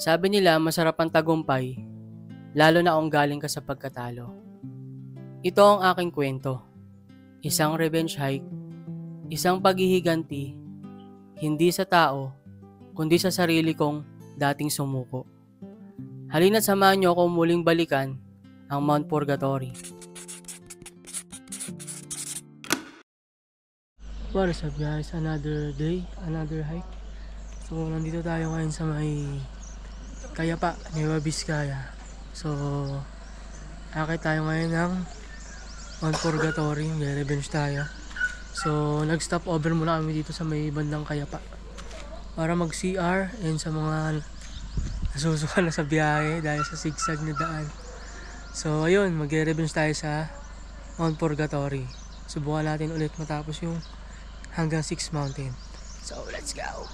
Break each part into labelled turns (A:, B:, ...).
A: Sabi nila masarap ang tagumpay, lalo na kung galing ka sa pagkatalo. Ito ang aking kwento. Isang revenge hike, isang paghihiganti, hindi sa tao, kundi sa sarili kong dating sumuko. Halina't samahan niyo ako muling balikan ang Mount Purgatory. What's up guys? Another day, another hike. So nandito tayo ngayon sa may Kayapa, Nueva Vizcaya. So akit tayo ngayon ng Mount Purgatory, may revenge tayo. So nag-stop over muna kami dito sa may bandang Kayapa para mag-CR and sa mga nasusuka na sa biyahe dahil sa zigzag na daan. So ayun, mag-revenge tayo sa Mount Purgatory. Subukan natin ulit matapos yung hanggang 6 mountain. So let's go!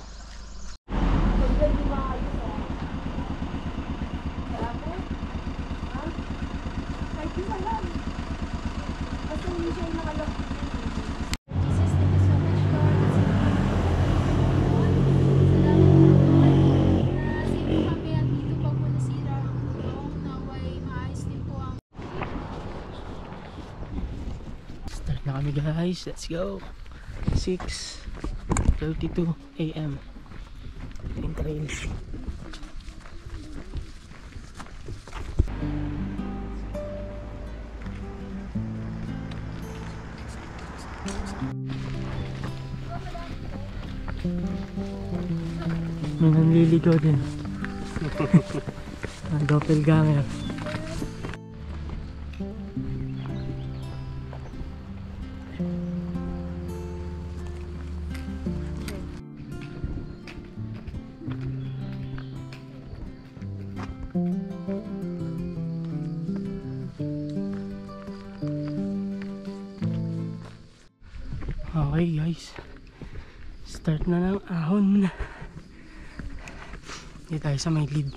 A: Start na kami guys, let's go! 6:32 AM in trail. May nanliligaw din. Ang doppelganger. Okay guys, start na ng ahon. Hindi tayo sa may lead.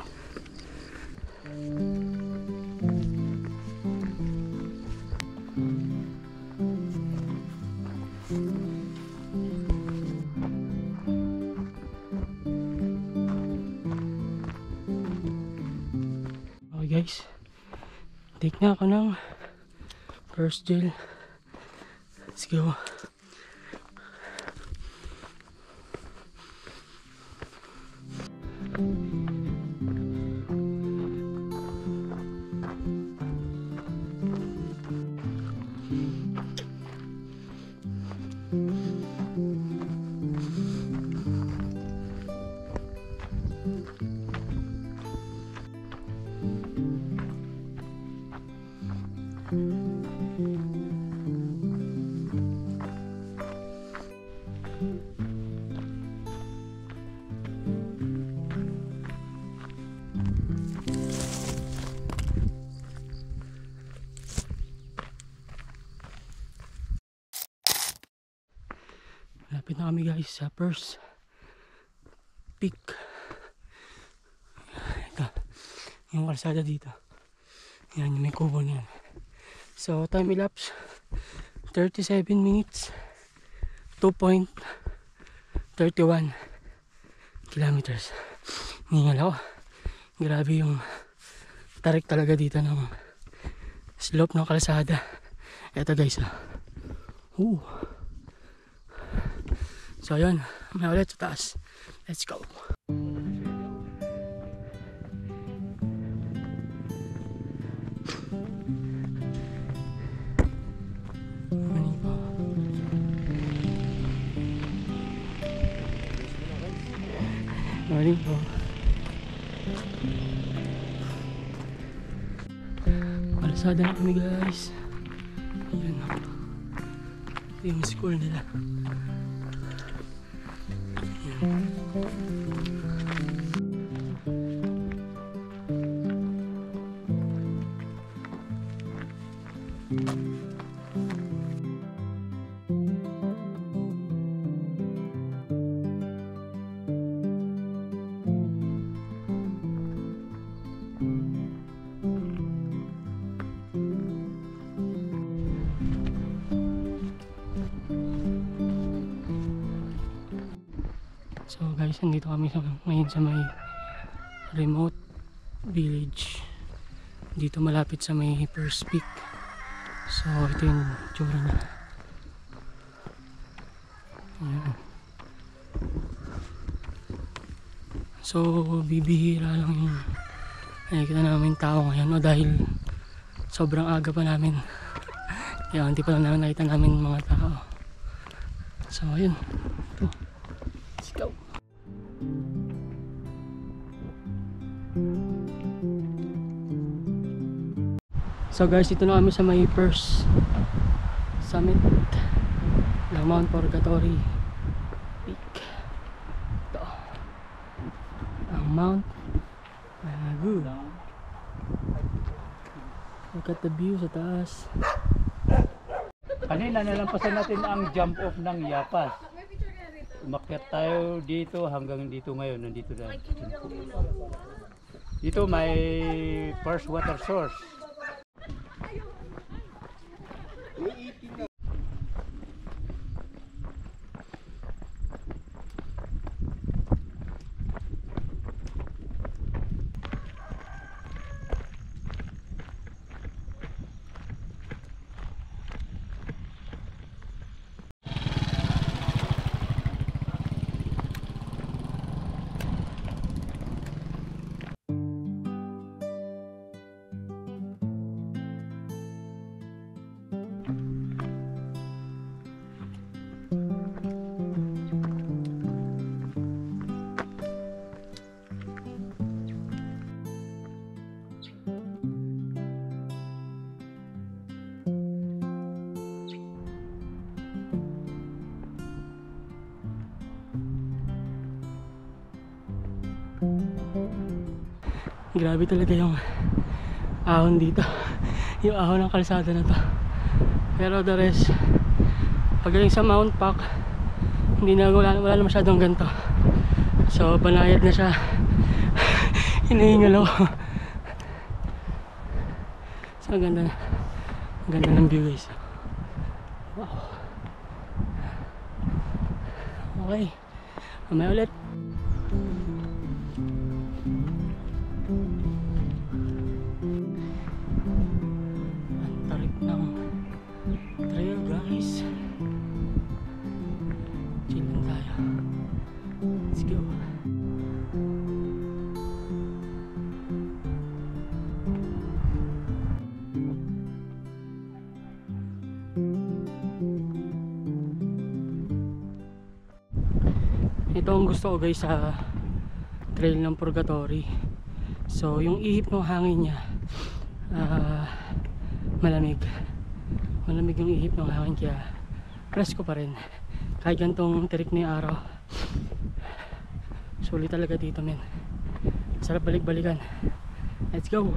A: Okay guys, take na ako ng first gel. Let's go. Malapit na kami guys sa first peak. Ito, yung kalsada dito. Yan, yung may kubo niyan. So time elapse 37 minutes 2.31 kilometers. Ningal ako. Grabe yung tarik talaga dito ng slope ng kalsada. Ito guys. So yun, may ulit sa taas. Let's go. Morning po. Kalasada na kami guys. Ayan na. Ito yung school nila. So guys, nandito kami ngayon sa may remote village dito malapit sa may first peak. So ito yung tsura niya. Ayan. So bibihira lang yung nakikita namin tao ngayon, o dahil sobrang aga pa namin. Kaya hindi pa lang namin nakita namin mga tao. So ayun, ito, let's go. So guys, ito na kami sa may first summit ng Mount Purgatory Peak. Ito ang Mount Mahagu. Look at the view sa taas.
B: Kanina nalampasan natin ang jump off ng Yapas. Umakyat tayo dito hanggang dito ngayon, nandito na. Dito may first water source.
A: Grabe talaga yung ahon dito. Yung ahon ng kalsada na to. Pero the rest, pagaling sa Mount Pak, hindi na wala na masyadong ganito. So banayad na siya. Hinihingal ako. So ganda ng view guys. Wow. Okay, mamaya ulit. Ang tarik ng trail guys. Chill lang tayo. Let's go. Ito ang gusto ko guys sa trail ng Purgatory. So yung ihip ng hangin niya malamig yung ihip ng hangin, kaya presko pa rin kahit gantong tirik na yung araw. Sulit talaga dito men, sarap balik-balikan. Let's go.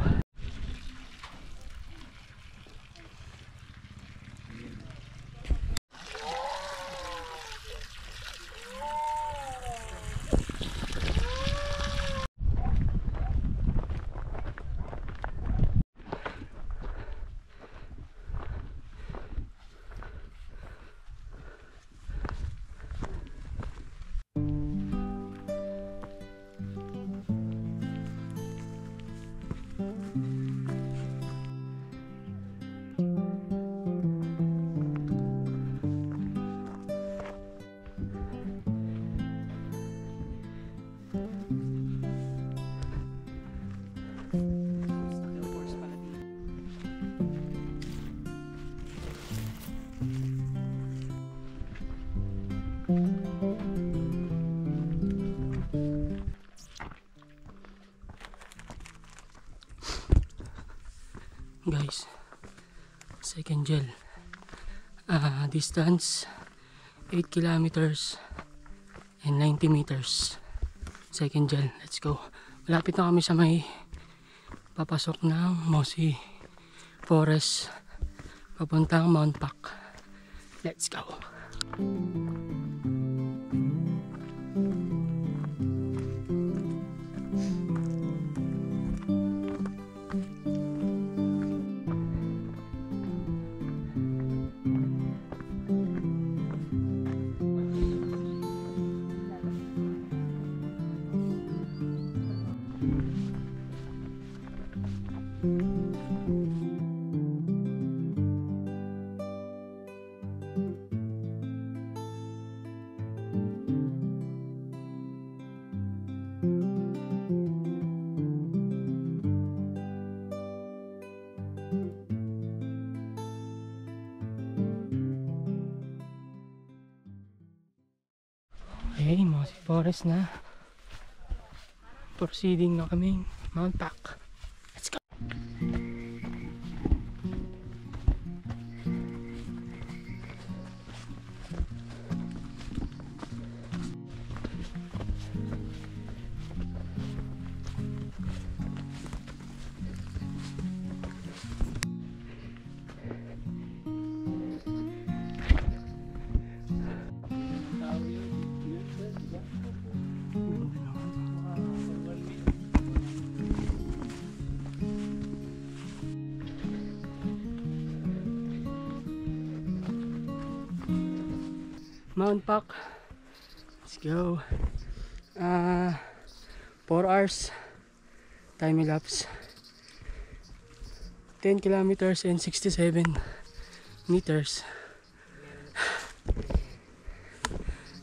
A: Guys, second gel, distance 8 kilometers and 90 meters. Second gel, let's go. Malapit na kami sa may papasok ng Mossy Forest papuntang Mount Pak. Let's go. Okay, mga forest na. Proceeding na kaming Mount Pac. Let's go! Mount Pac. Let's go. 4 hours time lapse. 10 kilometers and 67 meters.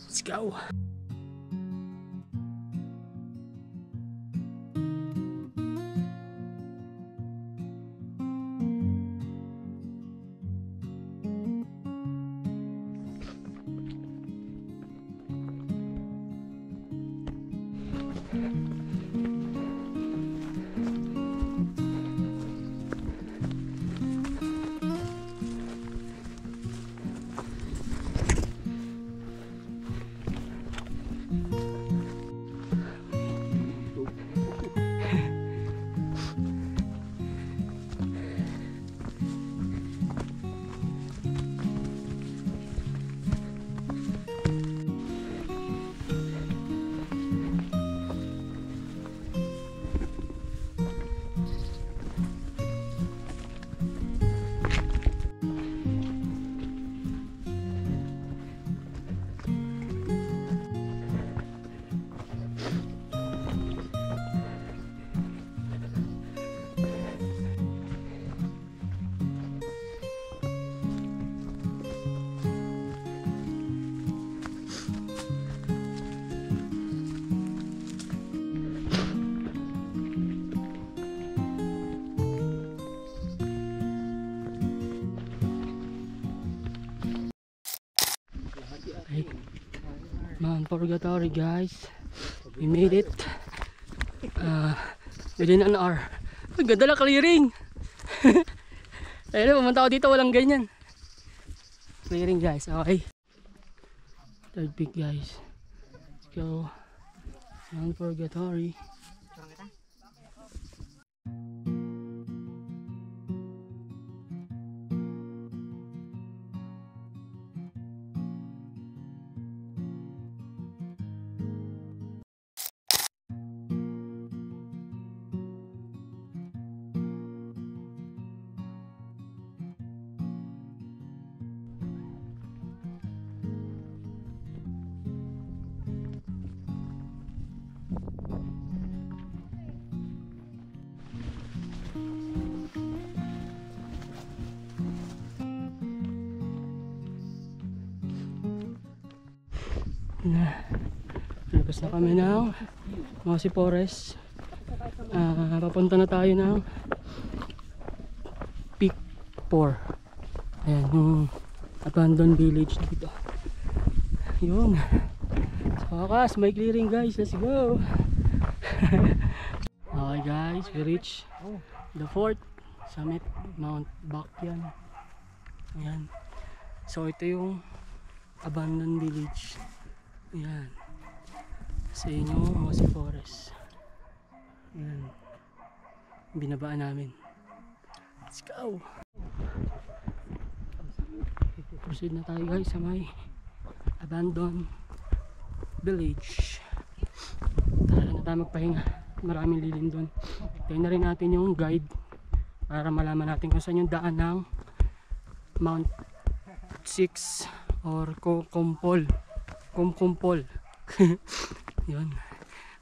A: Let's go. Okay. Mount Purgatory, guys. We made it within an hour. Ang ganda na clearing. Ayun, pumunta ako dito, walang ganyan. Clearing, guys. Okay. Third peak, guys. Let's go. Mount Purgatory. Labas na kami ng Mossy Forest. Papunta na tayo ng Peak 4. Ayan, yung abandoned village dito. Yun. Sa wakas, may clearing, guys. Let's go. Okay, guys, we reach the 4th summit, Mount Bacyan. Ayan. So ito yung abandoned village. Ayan. Sa inyo, Mossy Forest. Ayan. Binabaan namin. Let's go! Proceed na tayo, guys, sa may abandoned village. Tayo na tayo magpahinga. Maraming lilim doon. Tayo na rin natin yung guide para malaman natin kung saan yung daan ng Mount 6 or Kumpol. Yun.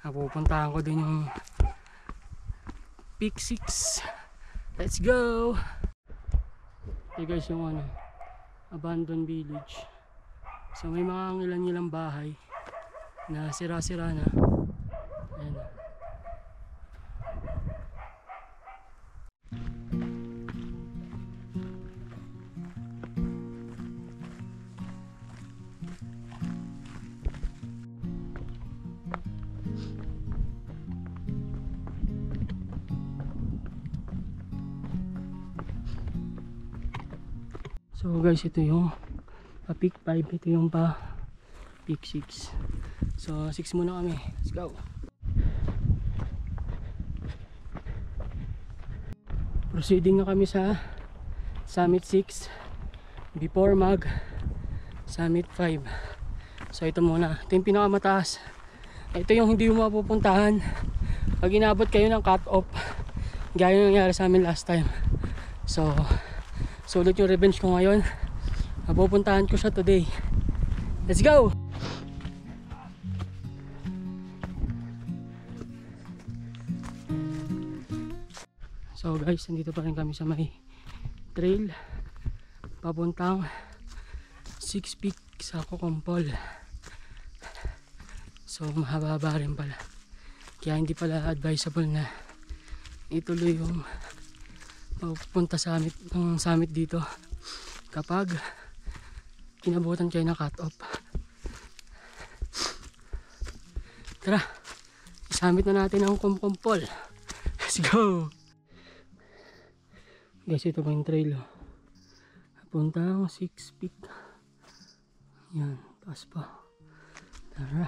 A: Pupuntahan ko din yung Peak 6 Let's go! Ito guys yung ano, abandoned village. So may mga ilan-ilang bahay na sira-sira na. Ayan. So guys, ito yung pa peak 5, ito yung pa peak 6. So 6 muna kami. Let's go. Proceeding na kami sa Summit 6 before mag Summit 5. So ito muna, ito yung pinakamataas. Ito yung hindi mo mapupuntahan pag inabot kayo ng cut off, gaya ng nangyari sa amin last time. So sulit yung revenge ko ngayon. Mapupuntahan ko siya today. Let's go! So guys, nandito pa rin kami sa may trail papuntang 6 Peak sa Kokompol. So mahaba rin pala, kaya hindi pala advisable na ituloy yung pupunta sa summit dito kapag kinabutan kayo ng cut off. Tara, summit na natin ang Kokompol. Let's go! Guys, ito pa yung trail, papuntang 6 Peak. Yan, taas pa. Tara.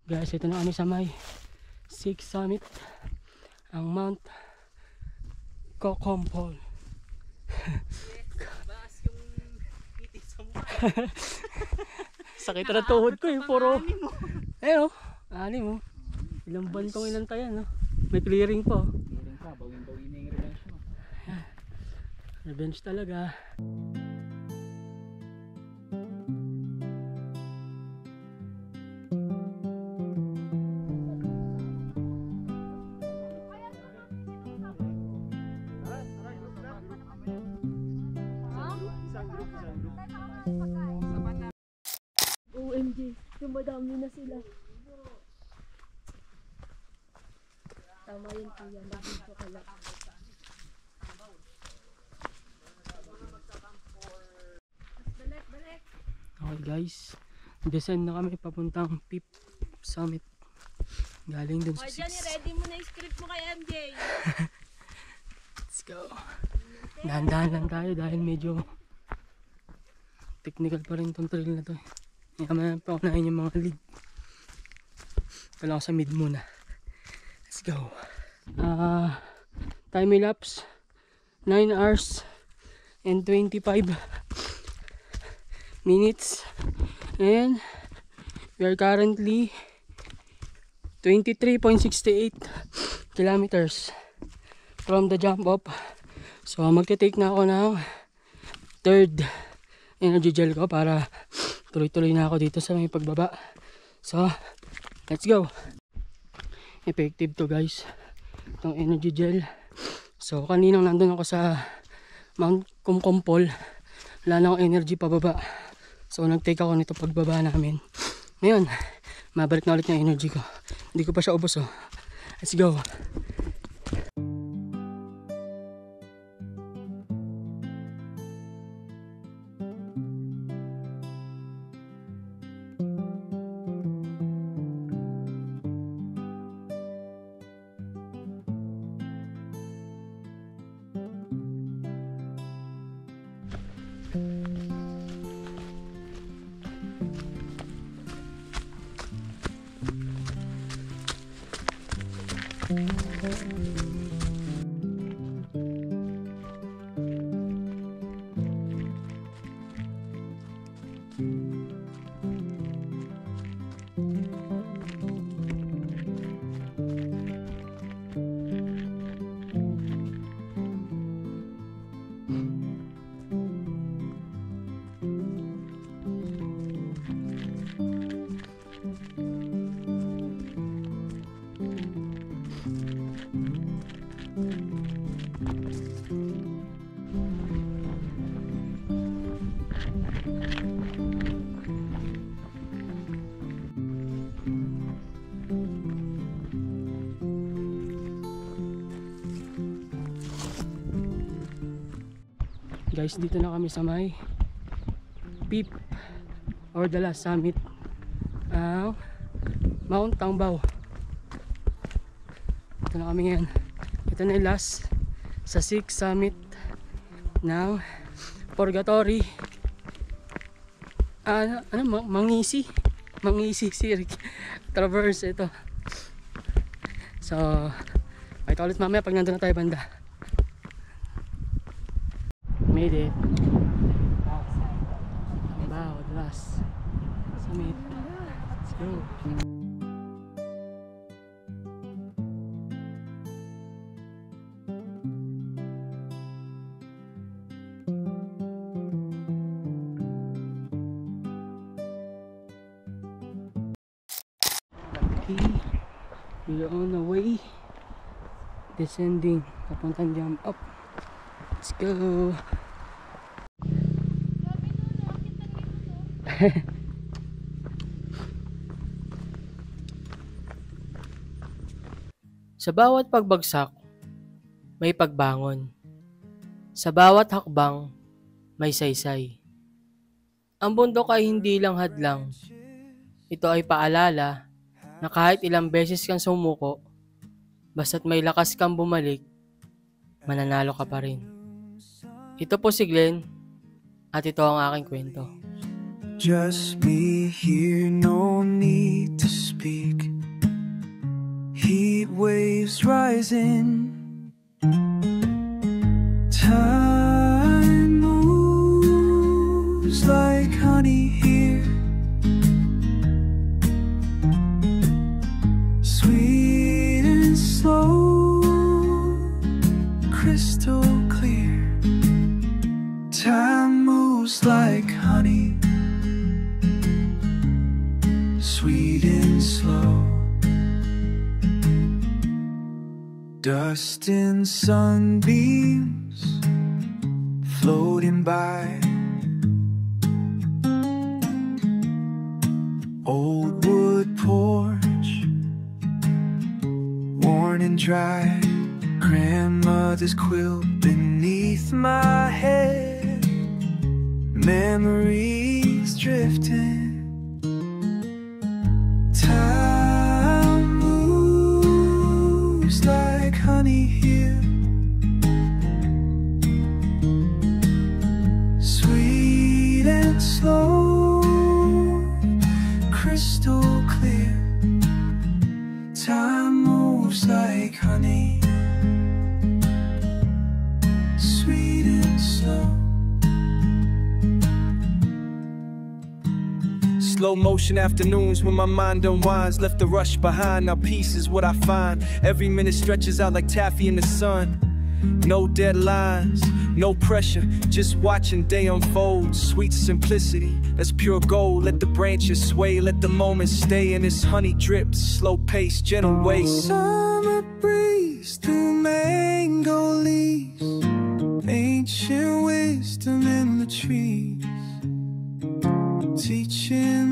A: Guys, ito na kami sa may 6 summit, ang Mount Kokompol.
C: Baas yung ngiti sa mukha.
A: Sakit na tuhod ko, puro ayun, ani mo. Ilang bantong inantayan, no? May clearing po.
C: Meron ka, bawin-bawin na yung revenge mo.
A: Revenge talaga.
D: OMG, dumadami na sila. Tama yun kuya, nandito ka lang.
A: Okay guys, descend na kami papuntang 5th summit. Galing dun sa 6.
D: Ready mo na yung script mo kay MJ.
A: Let's go. Dahan-dahan lang tayo dahil medyo technical pa rin itong trail na to. Kaya paunahin yung mga lead. Wala ako sa mid muna. Let's go. Time elapse 9 hours and 25 minutes, and we are currently 23.68 kilometers from the jump off. So magte-take na ako ng third energy gel ko para tuloy-tuloy na ako dito sa may pagbaba. So let's go. Effective to guys, itong energy gel. So kaninang nandun ako sa Mount Kokompol, wala na akong energy pababa. So nag-take ako nito pagbaba namin. Ngayon, mabalik na ulit yung energy ko. Hindi ko pa siya ubos, oh. Let's go. Guys, dito na kami sa may peak or the last summit ang Mount Tangbaw. Ito na kami ngayon. Ito na yung last sa 6 summit ng Purgatory. Mangisi Cirque Traverse ito. So, pakita ulit mamaya pag nandun na tayo banda. Made it. Wow, the last summit. Let's go. We're on the way descending papuntang jump up. Let's go. Sa bawat pagbagsak may pagbangon, sa bawat hakbang may saysay. Ang bundok ay hindi lang hadlang, ito ay paalala na kahit ilang beses kang sumuko, basta't may lakas kang bumalik, mananalo ka pa rin. Ito po si Glenn, at ito ang aking kwento.
E: Just me here, no need to speak. Heat waves rising, time moves like honey here. Sweet and slow, crystal clear. Time moves like honey, sweet and slow. Dust and sunbeams floating by, old wood porch, worn and dry, grandmother's quilt beneath my head, memories drifting. Time moves like honey here, sweet and slow, crystal clear. Time moves like honey, sweet and slow. Slow motion afternoons when my mind unwinds. Left the rush behind, now peace is what I find. Every minute stretches out like taffy in the sun. No deadlines, no pressure, just watching day unfold. Sweet simplicity, that's pure gold. Let the branches sway, let the moment stay. And this honey drips, slow pace, gentle way. Summer breeze through mango leaves, ancient wisdom in the trees, teaching